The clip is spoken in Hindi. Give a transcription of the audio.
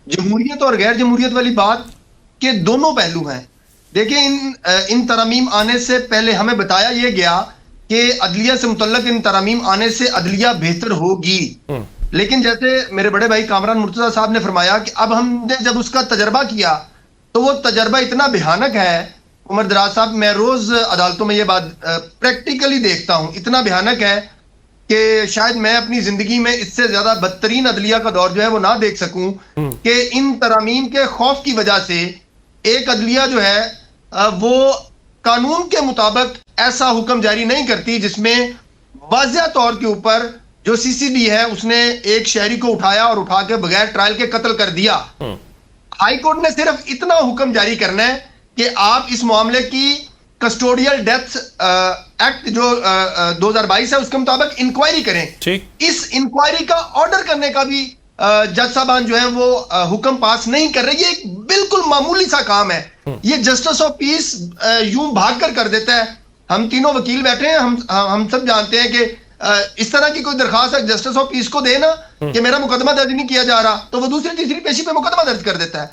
जमहूरियत और गैर जमहूरियत वाली बात के दोनों पहलू हैं। देखिए, इन तरमीम आने से पहले हमें बताया यह गया कि अदलिया से मुतल्लक इन तरमीम आने से अदलिया बेहतर होगी। लेकिन जैसे मेरे बड़े भाई कामरान मुर्तजा साहब ने फरमाया कि अब हमने जब उसका तजर्बा किया तो वो तजर्बा इतना भयानक है। उमर दराज साहब, मैं रोज अदालतों में ये बात प्रैक्टिकली देखता हूं, इतना भयानक है कि शायद मैं अपनी जिंदगी में इससे ज्यादा बदतरीन अदलिया का दौर जो है वो ना देख सकूं कि इन तरामीम के खौफ की वजह से एक अदलिया जो है वो कानून के मुताबिक ऐसा हुक्म जारी नहीं करती जिसमें वाज़ेह तौर के ऊपर जो सीसीबी है उसने एक शहरी को उठाया और उठा के बगैर ट्रायल के कत्ल कर दिया। हाई कोर्ट ने सिर्फ इतना हुक्म जारी करना है कि आप इस मामले की कस्टोडियल डेथ एक्ट जो 2022 है उसके मुताबिक इंक्वायरी करें। इस इंक्वायरी का ऑर्डर करने का भी जज साहबान जो है वो हुक्म पास नहीं कर रहे। ये एक बिल्कुल मामूली सा काम है। ये जस्टिस ऑफ पीस यूं भाग कर देता है। हम तीनों वकील बैठे हैं, हम सब जानते हैं कि इस तरह की कोई दरखास्त है जस्टिस ऑफ पीस को देना कि मेरा मुकदमा दर्ज नहीं किया जा रहा, तो वो दूसरी तीसरी पेशी पे मुकदमा दर्ज कर देता है।